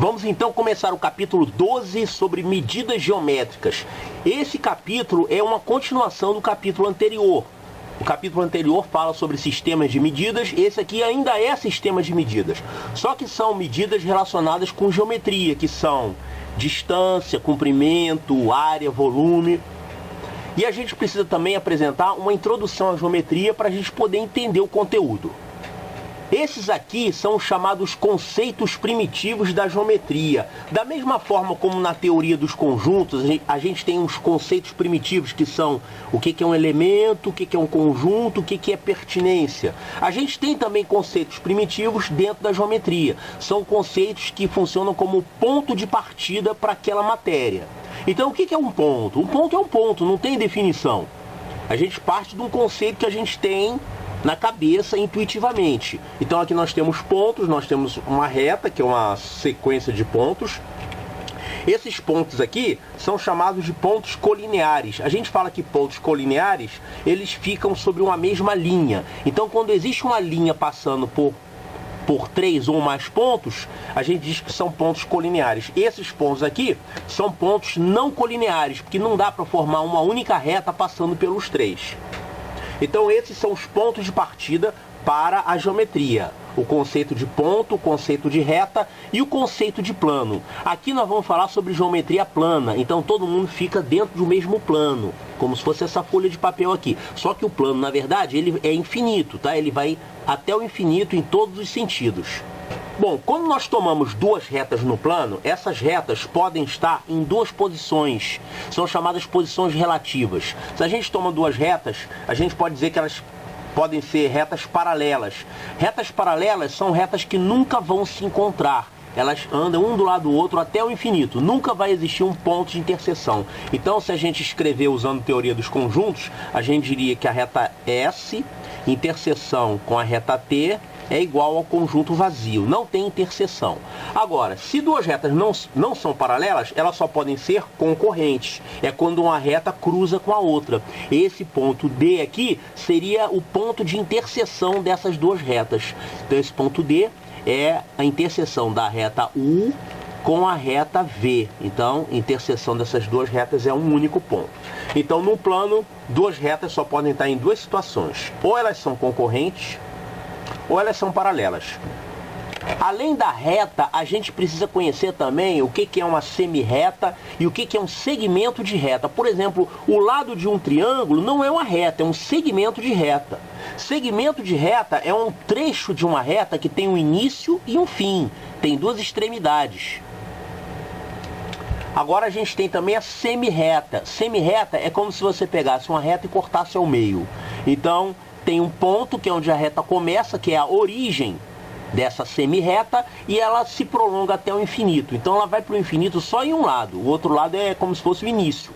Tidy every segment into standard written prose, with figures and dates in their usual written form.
Vamos então começar o capítulo 12 sobre medidas geométricas. Esse capítulo é uma continuação do capítulo anterior. O capítulo anterior fala sobre sistemas de medidas, esse aqui ainda é sistema de medidas. Só que são medidas relacionadas com geometria, que são distância, comprimento, área, volume. E a gente precisa também apresentar uma introdução à geometria para a gente poder entender o conteúdo. Esses aqui são os chamados conceitos primitivos da geometria. Da mesma forma como na teoria dos conjuntos, a gente tem uns conceitos primitivos que são o que é um elemento, o que é um conjunto, o que é pertinência. A gente tem também conceitos primitivos dentro da geometria. São conceitos que funcionam como ponto de partida para aquela matéria. Então o que é um ponto? Um ponto é um ponto, não tem definição. A gente parte de um conceito que a gente tem na cabeça intuitivamente. Então aqui nós temos pontos, nós temos uma reta, que é uma sequência de pontos. Esses pontos aqui são chamados de pontos colineares. A gente fala que pontos colineares, eles ficam sobre uma mesma linha. Então quando existe uma linha passando por 3 ou mais pontos, a gente diz que são pontos colineares. Esses pontos aqui são pontos não colineares, porque não dá para formar uma única reta passando pelos 3. Então esses são os pontos de partida para a geometria. O conceito de ponto, o conceito de reta e o conceito de plano. Aqui nós vamos falar sobre geometria plana, então todo mundo fica dentro do mesmo plano, como se fosse essa folha de papel aqui. Só que o plano, na verdade, ele é infinito, tá? Ele vai até o infinito em todos os sentidos. Bom, quando nós tomamos duas retas no plano, essas retas podem estar em duas posições. São chamadas posições relativas. Se a gente toma duas retas, a gente pode dizer que elas podem ser retas paralelas. Retas paralelas são retas que nunca vão se encontrar. Elas andam um do lado do outro até o infinito. Nunca vai existir um ponto de interseção. Então, se a gente escrever usando teoria dos conjuntos, a gente diria que a reta S, interseção com a reta T, é igual ao conjunto vazio, não tem interseção. Agora, se duas retas não são paralelas, elas só podem ser concorrentes. É quando uma reta cruza com a outra. Esse ponto D aqui seria o ponto de interseção dessas duas retas. Então esse ponto D é a interseção da reta U com a reta V. Então, a interseção dessas duas retas é um único ponto. Então, no plano, duas retas só podem estar em duas situações. Ou elas são concorrentes, ou elas são paralelas. Além da reta, a gente precisa conhecer também o que é uma semirreta e o que é um segmento de reta. Por exemplo, o lado de um triângulo não é uma reta, é um segmento de reta. Segmento de reta é um trecho de uma reta que tem um início e um fim, tem duas extremidades. Agora a gente tem também a semirreta. Semirreta é como se você pegasse uma reta e cortasse ao meio. Então, tem um ponto que é onde a reta começa, que é a origem dessa semirreta, e ela se prolonga até o infinito. Então ela vai para o infinito só em um lado, o outro lado é como se fosse o início.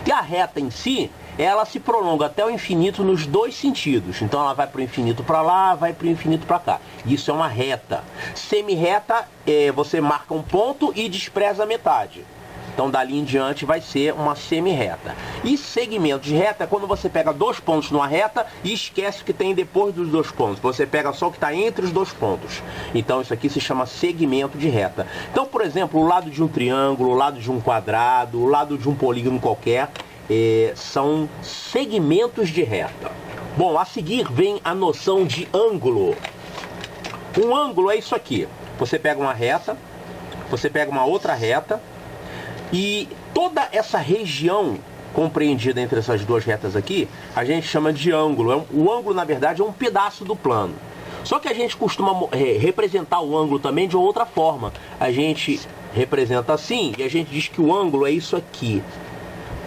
E a reta em si, ela se prolonga até o infinito nos dois sentidos. Então ela vai para o infinito para lá, vai para o infinito para cá. Isso é uma reta. Semirreta, você marca um ponto e despreza a metade. Então, dali em diante vai ser uma semirreta. E segmento de reta é quando você pega dois pontos numa reta e esquece o que tem depois dos dois pontos. Você pega só o que está entre os dois pontos. Então, isso aqui se chama segmento de reta. Então, por exemplo, o lado de um triângulo, o lado de um quadrado, o lado de um polígono qualquer, são segmentos de reta. Bom, a seguir vem a noção de ângulo. Um ângulo é isso aqui. Você pega uma reta, você pega uma outra reta, e toda essa região compreendida entre essas duas retas aqui, a gente chama de ângulo. O ângulo, na verdade, é um pedaço do plano. Só que a gente costuma representar o ângulo também de outra forma. A gente representa assim, e a gente diz que o ângulo é isso aqui.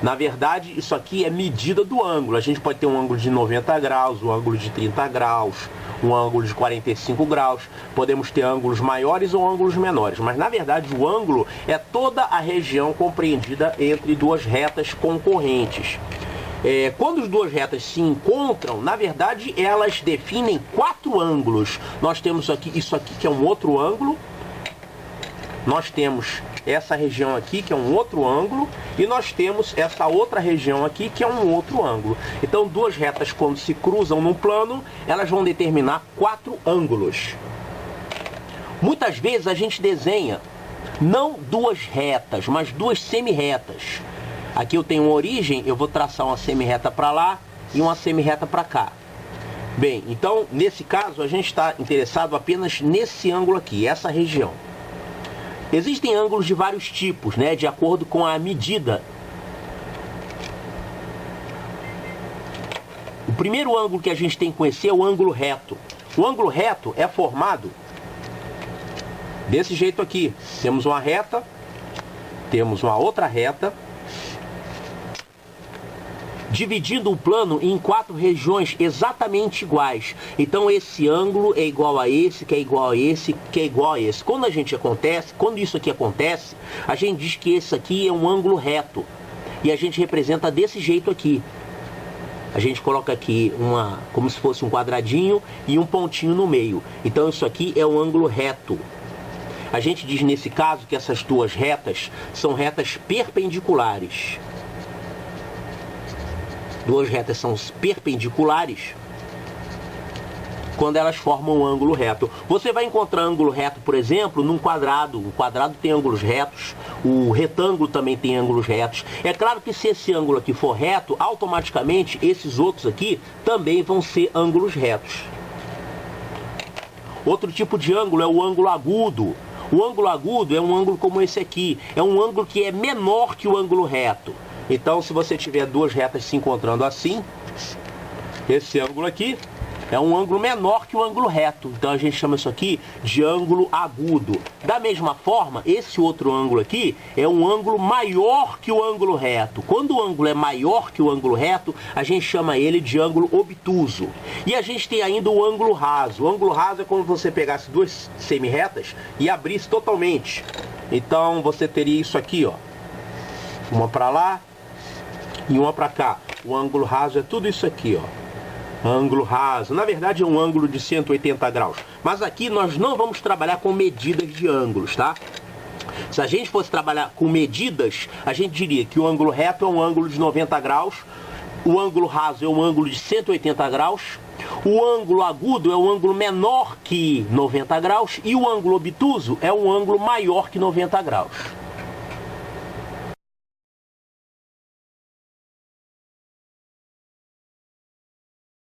Na verdade, isso aqui é medida do ângulo. A gente pode ter um ângulo de 90 graus, um ângulo de 30 graus, um ângulo de 45 graus. Podemos ter ângulos maiores ou ângulos menores. Mas, na verdade, o ângulo é toda a região compreendida entre duas retas concorrentes. Quando as duas retas se encontram, na verdade, elas definem 4 ângulos. Nós temos aqui isso aqui, que é um outro ângulo. Nós temos essa região aqui, que é um outro ângulo, e nós temos essa outra região aqui, que é um outro ângulo. Então, duas retas, quando se cruzam num plano, elas vão determinar 4 ângulos. Muitas vezes a gente desenha Não duas retas, mas duas semi-retas. Aqui eu tenho uma origem, eu vou traçar uma semi-reta para lá e uma semi-reta para cá. Bem, então, nesse caso, a gente está interessado apenas nesse ângulo aqui, essa região. Existem ângulos de vários tipos, né, de acordo com a medida. O primeiro ângulo que a gente tem que conhecer é o ângulo reto. O ângulo reto é formado desse jeito aqui. Temos uma reta, temos uma outra reta, dividindo o plano em 4 regiões exatamente iguais. Então esse ângulo é igual a esse, que é igual a esse, que é igual a esse. Quando isso aqui acontece, a gente diz que esse aqui é um ângulo reto. E a gente representa desse jeito aqui. A gente coloca aqui como se fosse um quadradinho e um pontinho no meio. Então isso aqui é um ângulo reto. A gente diz nesse caso que essas duas retas são retas perpendiculares. Duas retas são perpendiculares quando elas formam um ângulo reto. Você vai encontrar ângulo reto, por exemplo, num quadrado. O quadrado tem ângulos retos, o retângulo também tem ângulos retos. É claro que se esse ângulo aqui for reto, automaticamente esses outros aqui também vão ser ângulos retos. Outro tipo de ângulo é o ângulo agudo. O ângulo agudo é um ângulo como esse aqui. É um ângulo que é menor que o ângulo reto. Então, se você tiver duas retas se encontrando assim, esse ângulo aqui é um ângulo menor que o ângulo reto. Então, a gente chama isso aqui de ângulo agudo. Da mesma forma, esse outro ângulo aqui é um ângulo maior que o ângulo reto. Quando o ângulo é maior que o ângulo reto, a gente chama ele de ângulo obtuso. E a gente tem ainda o ângulo raso. O ângulo raso é quando você pegasse duas semi-retas e abrisse totalmente. Então, você teria isso aqui, ó. Uma para lá e uma para cá. O ângulo raso é tudo isso aqui, ó. Ângulo raso. Na verdade é um ângulo de 180 graus. Mas aqui nós não vamos trabalhar com medidas de ângulos, tá? Se a gente fosse trabalhar com medidas, a gente diria que o ângulo reto é um ângulo de 90 graus, o ângulo raso é um ângulo de 180 graus, o ângulo agudo é um ângulo menor que 90 graus e o ângulo obtuso é um ângulo maior que 90 graus.